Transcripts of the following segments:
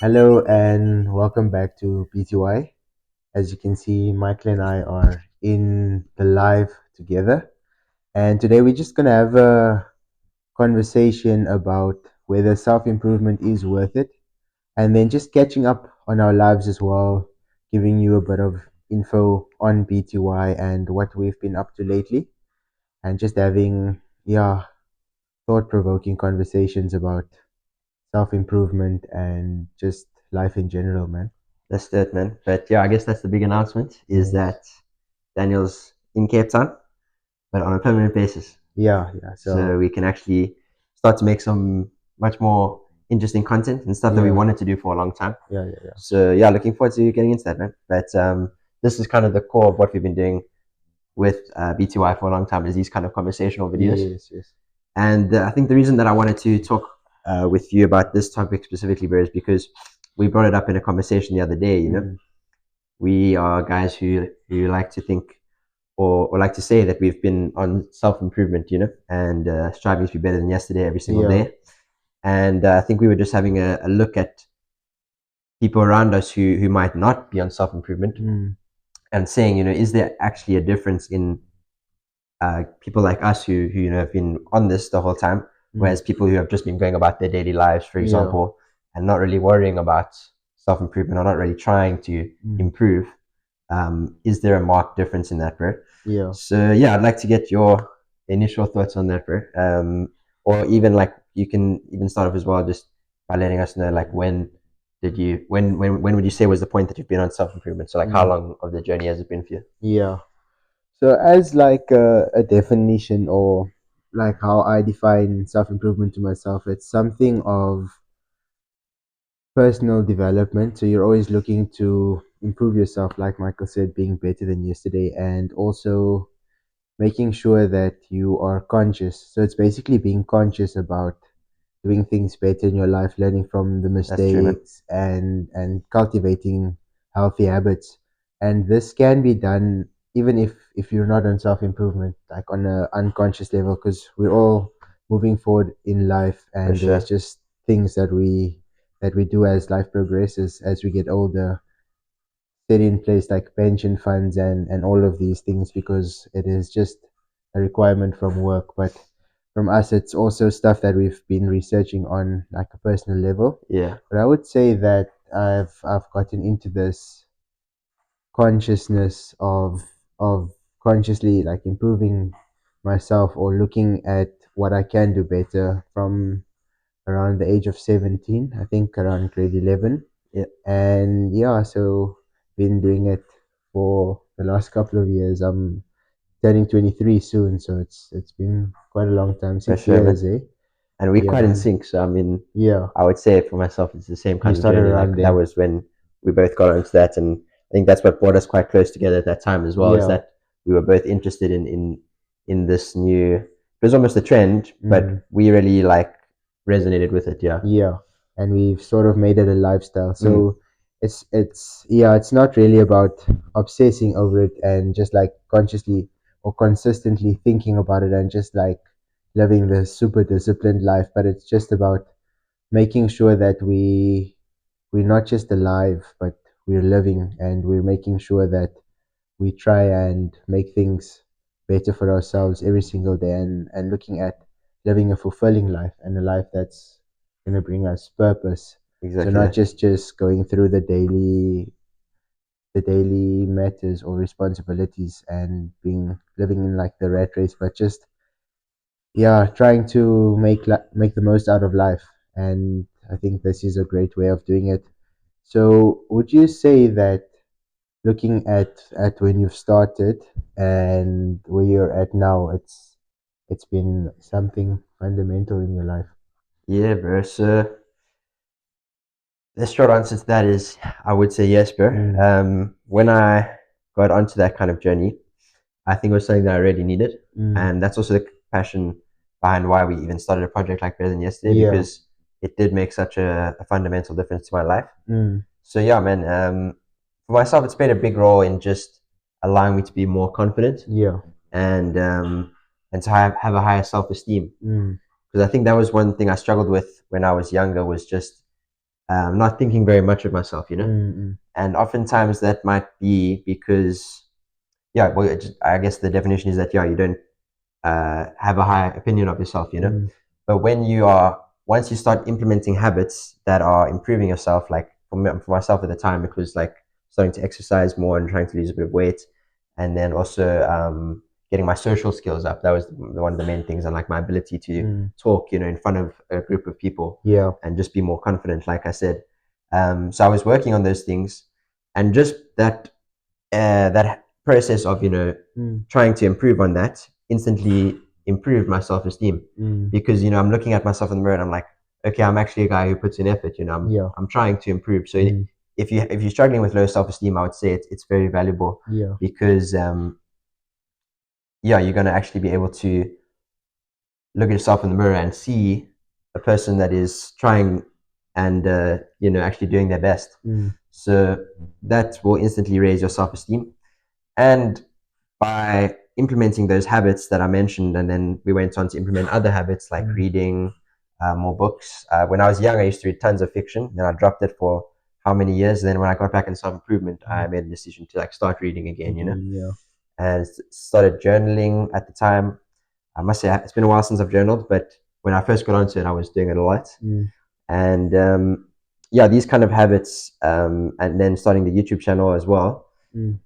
Hello and welcome back to PTY. As you can see, Michael and I are in the live together. And today we're just going to have a conversation about whether self improvement is worth it. And then just catching up on our lives as well, giving you a bit of info on PTY and what we've been up to lately. And just having, thought provoking conversations about self improvement and just life in general, man. That's it, man. But yeah, I guess that's the big announcement is Yes. that Daniel's in Cape Town, but on a permanent basis. Yeah. So So we can actually start to make some much more interesting content and stuff that we yeah, wanted to do for a long time. yeah. So yeah, looking forward to getting into that, man. But this is kind of the core of what we've been doing with BTY for a long time is these kind of conversational videos. Yes. And I think the reason that I wanted to talk with you about this topic specifically, bro, is because we brought it up in a conversation the other day. Mm. We are guys who like to think or like to say that we've been on self improvement, and striving to be better than yesterday every single Yeah. day. And I think we were just having a look at people around us who might not be on self improvement Mm. and saying, is there actually a difference in people like us who have been on this the whole time, Mm. whereas people who have just been going about their daily lives, for Yeah. example, and not really worrying about self improvement or not really trying to Mm. improve. Is there a marked difference in that, bro? Yeah. So yeah, I'd like to get your initial thoughts on that, bro. Or even like you can even start off as well, just by letting us know like when would you say was the point that you've been on self improvement? So like how Mm. long of the journey has it been for you? Yeah. So as like a definition or like how I define self improvement to myself, it's something of personal development. So you're always looking to improve yourself, like Michael said, being better than yesterday, and also making sure that you are conscious. So it's basically being conscious about doing things better in your life, learning from the That's true, man. mistakes and cultivating healthy habits. And this can be done even if you're not on self improvement, like on a unconscious level, because we're all moving forward in life, For and there's sure. just things that we do as life progresses, as we get older, set in place like pension funds and all of these things because it is just a requirement from work. But from us, it's also stuff that we've been researching on like a personal level. Yeah. But I would say that I've gotten into this consciousness of consciously like improving myself or looking at what I can do better from around the age of 17, I think around grade 11. Yeah. And yeah, so been doing it for the last couple of years. I'm turning 23 soon, so it's been quite a long time, For 6 sure, years, man. eh? And we're Yeah, quite in man. sync. So I mean, Yeah, I would say for myself, it's the same you kind of started journey. around Like that then. was when we both got into that, and I think that's what brought us quite close together at that time as well. Is Yeah. that we were both interested in this new. It was almost a trend, Mm. but we really like resonated with it. Yeah. Yeah, and we've sort of made it a lifestyle. Mm, So it's not really about obsessing over it and just like consciously or consistently thinking about it and just like living the super disciplined life, but it's just about making sure that we're not just alive, but we're living and we're making sure that we try and make things better for ourselves every single day and looking at living a fulfilling life and a life that's going to bring us purpose. So exactly not that. just going through the daily matters or responsibilities and being living in like the rat race, but just yeah, trying to make the most out of life. And I think this is a great way of doing it. So would you say that looking at when you've started and where you're at now, it's been something fundamental in your life? Yeah, bro. So the short answer to that is, I would say yes, bro. Mm. When I got onto that kind of journey, I think it was something that I really needed. Mm. And that's also the passion behind why we even started a project like Better Than Yesterday, Yeah. because it did make such a fundamental difference to my life. Mm. So, yeah, man, for myself, it's played a big role in just allowing me to be more confident Yeah. and and to have a higher self esteem. Mm. Because I think that was one thing I struggled with when I was younger was just not thinking very much of myself, mm, and oftentimes that might be because, yeah, well, I guess the definition is that, yeah, you don't have a high opinion of yourself, mm, But when you are, once you start implementing habits that are improving yourself, like for myself at the time, it was like starting to exercise more and trying to lose a bit of weight, and then also getting my social skills up. That was one of the main things, and like my ability to mm. talk, in front of a group of people Yeah. and just be more confident, like I said. So I was working on those things, and just that process of Mm, trying to improve on that instantly improved my self-esteem, mm, because I'm looking at myself in the mirror and I'm like, okay, I'm actually a guy who puts in effort. yeah. I'm trying to improve. So Mm, if you're struggling with low self-esteem, I would say it's very valuable, yeah. because yeah, you're going to actually be able to look at yourself in the mirror and see a person that is trying and actually doing their best. Mm, So that will instantly raise your self-esteem. And by implementing those habits that I mentioned, and then we went on to implement other habits like mm, reading more books. When I was young, I used to read tons of fiction. Then I dropped it for how many years? Then when I got back in self improvement, I mm. made a decision to like start reading again, Again, yeah. and started journaling at the time. I must say it's been a while since I've journaled, but when I first got onto it, I was doing it a lot. Mm, And yeah, these kind of habits, and then starting the YouTube channel as well, mm,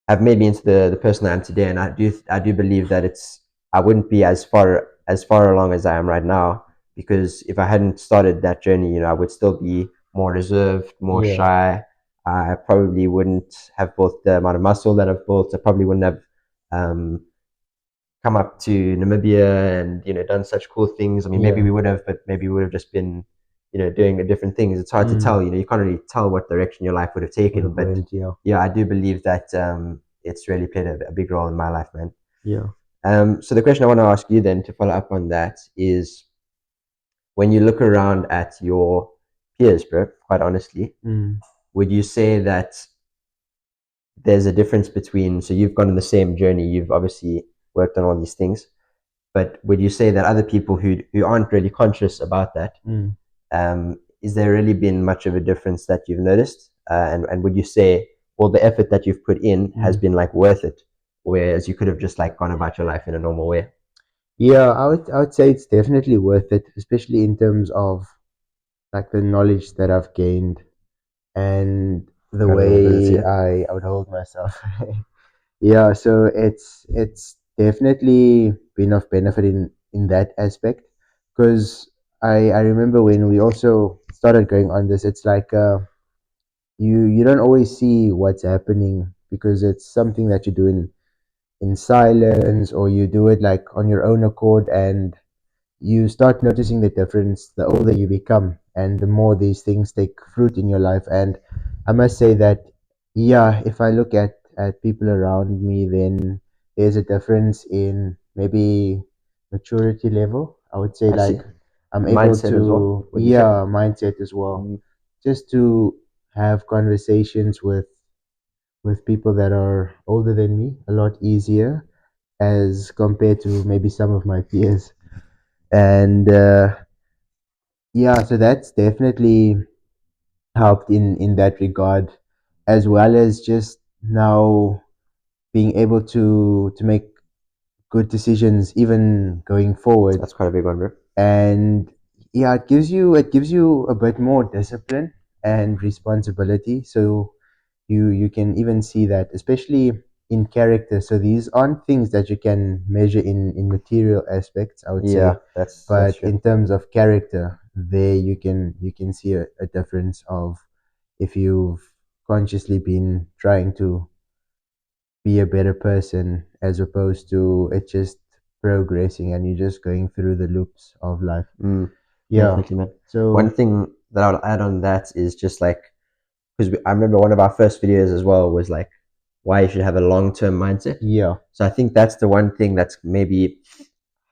have made me into the person I am today. And I do believe that I wouldn't be as far along as I am right now, because if I hadn't started that journey, I would still be more reserved, more yeah. shy. I probably wouldn't have built the amount of muscle that I've built. I probably wouldn't have um, come up to Namibia and done such cool things. I mean, maybe Yeah. we would have, but maybe we would have just been doing different things. It's hard to Mm, tell. You can't really tell what direction your life would have would taken. have But went, yeah. yeah, I do believe that it's really played a big role in my life, man. Yeah. So the question I want to ask you then, to follow up on that, is, when you look around at your peers, bro, quite honestly, Mm, would you say that there's a difference between, so you've gone on the same journey, you've obviously worked on all these things, but would you say that other people who aren't really conscious about that, mm, is there really been much of a difference that you've noticed? And would you say all the effort that you've put in has mm. been like worth it, whereas you could have just like gone about your life in a normal way? Yeah, I would say it's definitely worth it, especially in terms of like the knowledge that I've gained and the way Accountability. I would hold myself. Yeah, so it's definitely been of benefit in that aspect, because I remember when we also started going on this, it's like you don't always see what's happening because it's something that you do in silence, or you do it like on your own accord, and you start noticing the difference the older you become and the more these things take fruit in your life. And I must say that, yeah, if I look at people around me, then there's a difference in maybe maturity level. I would say, I see. like, I'm able Mindset as well, to, would you say? yeah, mindset as well, Mm, just to have conversations with people that are older than me a lot easier as compared to maybe some of my peers. And yeah, so that's definitely helped in that regard, as well as just now being able to make good decisions even going forward. that's quite a big one, bro. And yeah, it gives you a bit more discipline and responsibility. So you can even see that, especially in character. So these aren't things that you can measure in material aspects, I would Yeah, say, that's but true. in terms of character, there you can see a difference of if you've consciously been trying to be a better person, as opposed to it just progressing and you're just going through the loops of life. Mm, Yeah. definitely, man. One So thing that I'll add on that is just like, because I remember one of our first videos as well was like why you should have a long-term mindset. yeah. So I think that's the one thing that's maybe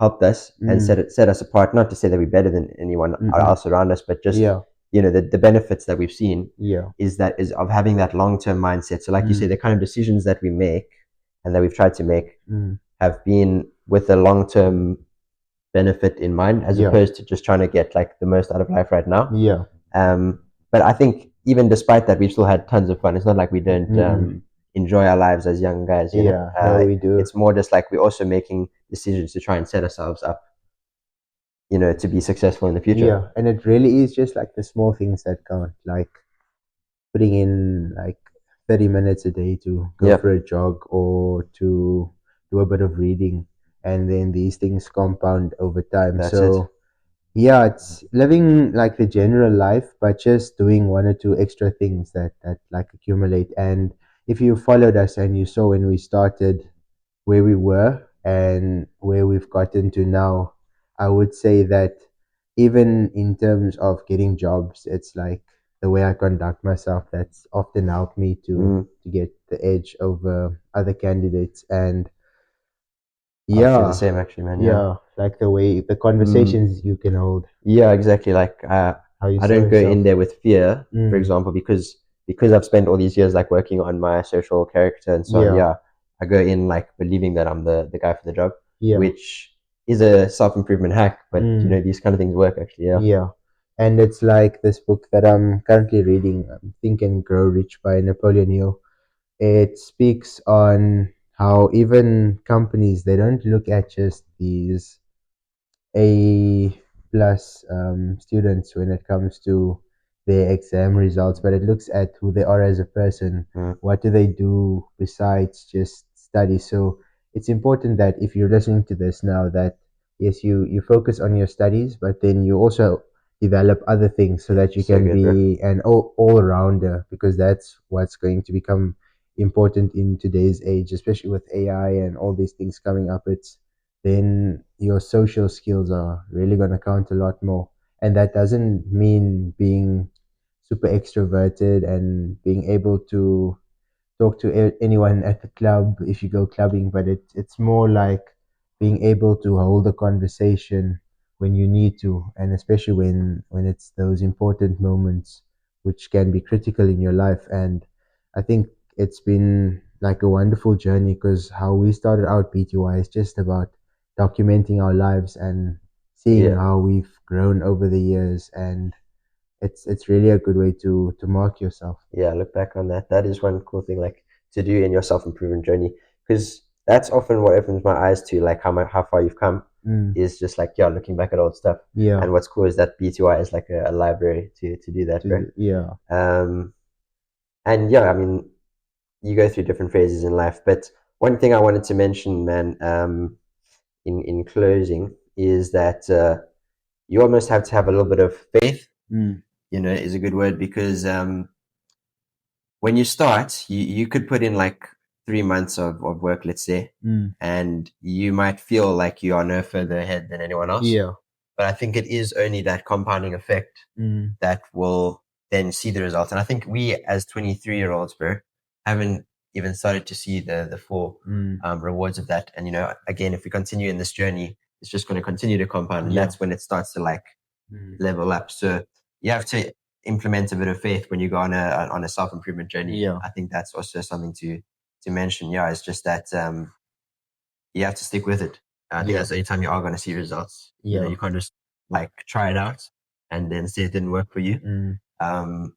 helped us and Mm, set us apart. Not to say that we're better than anyone mm-mm. else around us, but just Yeah. the benefits that we've seen Yeah. is of having that long-term mindset. So like you say, Mm, the kind of decisions that we make and that we've tried to make mm, have been with a long-term benefit in mind, as yeah. opposed to just trying to get like the most out of life right now. Yeah. But I think even despite that, we've still had tons of fun. It's not like we don't Mm-mm. enjoy our lives as young guys. You know, Yeah, no, we do. it's more just like we're also making decisions to try and set ourselves up, you know, to be successful in the future. Yeah, and it really is just like the small things that count, like putting in like 30 minutes a day to go Yeah, for a jog or to do a bit of reading, and then these things compound over time. that's it. So yeah, it's living like the general life, but just doing one or two extra things that like accumulate. And if you followed us and you saw when we started where we were and where we've gotten to now, I would say that even in terms of getting jobs, it's like the way I conduct myself that's often helped me Mm, to get the edge over other candidates. And I feel the yeah, same actually, man. Yeah. yeah, like the way the Mm, conversations you can hold, yeah, exactly. Like how you I sell don't go in yourself. there with fear, for Mm, example, because I've spent all these years like working on my social character and so on. yeah, Yeah, I go in like believing that I'm the guy for the job, yeah, which is a self improvement hack. But you mm, know, these kind of things work actually. Yeah. yeah. And it's like this book that I'm currently reading, Think and Grow Rich by Napoleon Hill. It speaks on how even companies, they don't look at just these A plus students when it comes to their exam results, but it looks at who they are as a person. Mm, What do they do besides just study? So it's important that if you're listening to this now, that yes, you focus on your studies, but then you also develop other things so that you so can good, bro. be an all rounder, because that's what's going to become important in today's age, especially with AI and all these things coming up. It's then your social skills are really going to count a lot more. And that doesn't mean being super extroverted and being able to talk to anyone at the club if you go clubbing, but it's more like being able to hold a conversation when you need to, and especially when it's those important moments which can be critical in your life. And I think it's been like a wonderful journey, because how we started out BTY is just about documenting our lives and seeing Yeah, how we've grown over the years. And it's really a good way to mark yourself. yeah. Look back on that. That is one cool thing like to do in your self improvement journey because that's often what opens my eyes to like how far you've come Mm, is just like yeah looking back at old stuff. yeah. And what's cool is that BTY is like a library to do that, bro. Yeah. Um, and yeah, I mean, you go through different phases in life, but one thing I wanted to mention, man, in closing, is that you almost have to have a little bit of faith. Mm, You know, is a good word because when you start, you could put in like 3 months of work, let's say, mm, and you might feel like you are no further ahead than anyone else. yeah. But I think it is only that compounding effect Mm, that will then see the results. And I think we as 23-year-olds, bro, haven't even started to see the full mm, rewards of that. And, you know, again, if we continue in this journey, it's just going to continue to compound. And yeah. that's when it starts to like Mm, level up. So you have to implement a bit of faith when you go on a self improvement journey. yeah. I think that's also something to mention. Yeah, it's just that you have to stick with it. I think Yeah. that's the only time you are going to see results. You know, Yeah. you can't just like try it out and then say it didn't work for you. Mm, Um,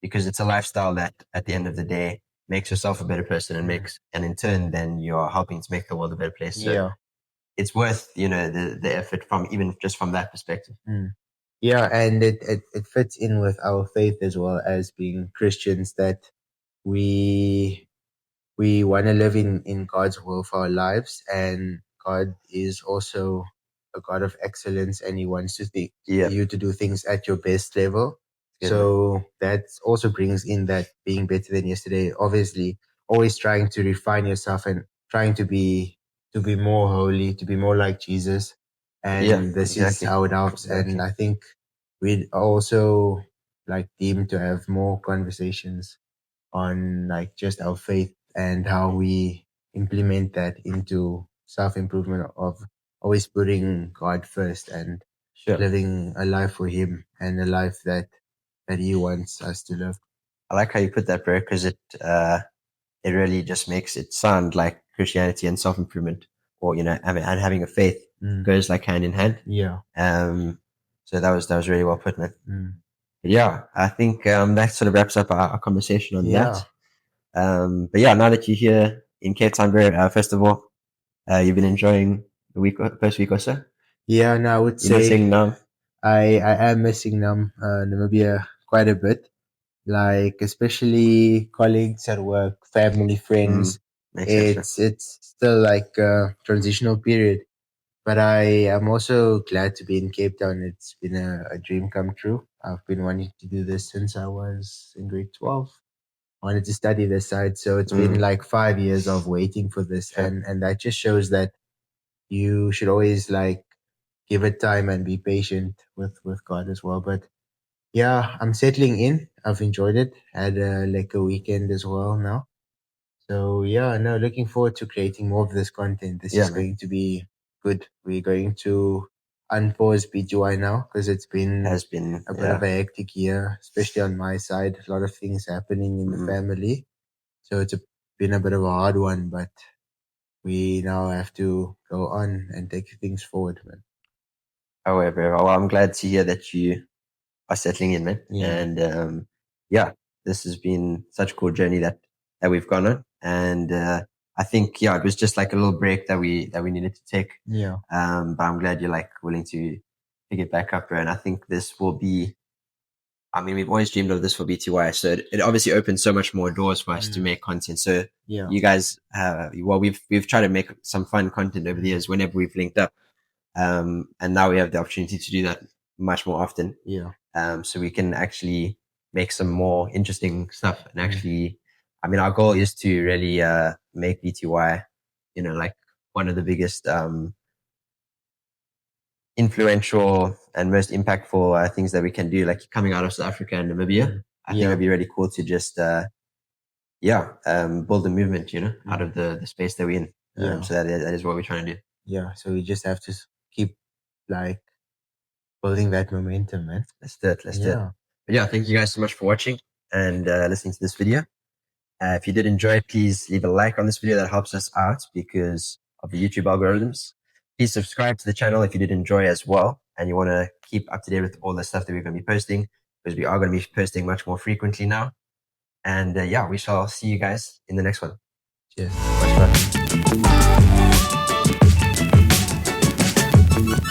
because it's a lifestyle that at the end of the day makes yourself a better person and mm, makes, and in turn, then you're helping to make the world a better place. So yeah. it's worth, you know, the effort from even just from that perspective. Mm. Yeah, and it fits in with our faith as well as being Christians, that we we want to live in God's will for our lives, and God is also a God of excellence, and He wants to think Yeah. you to do things at your best level. Good, man. So that also brings in that being better than yesterday. Obviously, always trying to refine yourself and trying to be more holy, to be more like Jesus. Yeah, And this is exactly. how it helps. And Exactly. I think we'd also like deem to have more conversations on like just our faith and how we implement that into self improvement of always putting God first and Sure. living a life for Him and a life that He wants us to live. I like how you put that, bro, because it really just makes it sound like Christianity and self improvement, or you know, having a faith Mm, goes like hand in hand. yeah. Um, so that was really well put, man. Mm. Yeah, I think that sort of wraps up our conversation on that. Yeah. But yeah, now that you're here in Cape Town, bro, first of all, you've been enjoying the first week or so. Yeah, no, I would You're missing say now. I am missing Namibia quite a bit. Like especially colleagues at work, family, Mm, friends. makes sense, bro. It's still like a transitional period. But I am also glad to be in Cape Town. It's been a dream come true. I've been wanting to do this since I was in grade 12. I wanted to study this side. So it's been Mm, like 5 years of waiting for this. sure. And that just shows that you should always like give it time and be patient with God as well. But yeah, I'm settling in. I've enjoyed it. Had like a weekend as well now. So yeah, no, looking forward to creating more of this content. This Yeah, is man. going to be good. We're going to unpause BGY now because it's been Has been, a bit of yeah. a hectic year, especially on my side. A lot of things happening in the Mm. family. So been a bit of a hard one, but we now have to go on and take things forward, man. However, well, I'm glad to hear that you are settling in, man. Yeah, And yeah, this has been such a cool journey that we've gone on. And I think yeah, it was just like a little break that we needed to take. yeah, But I'm glad you're like willing to pick it back up, bro. And I think this will be. I mean, we've always dreamed of this for BTY, so it obviously opens so much more doors for us to mm, make content. So yeah, you guys, well, we've tried to make some fun content over the mm, years whenever we've linked up, and now we have the opportunity to do that much more often. yeah, So we can actually make some more interesting stuff. And mm, actually, I mean, our goal is to really make BTY, like one of the biggest influential and most impactful things that we can do, like coming out of South Africa and Namibia. mm, I think yeah, it'd be really cool to just, build a movement, out mm, of the space that we're in. yeah, So that is what we're trying to do. yeah. So we just have to keep like building that momentum, man. Let's do it. Let's do it. Yeah. But yeah, thank you guys so much for watching and listening to this video. If you did enjoy, please leave a like on this video. That helps us out because of the YouTube algorithms. Please subscribe to the channel if you did enjoy as well. And you want to keep up to date with all the stuff that we're going to be posting because we are going to be posting much more frequently now. And yeah, we shall see you guys in the next one. Cheers. Much love.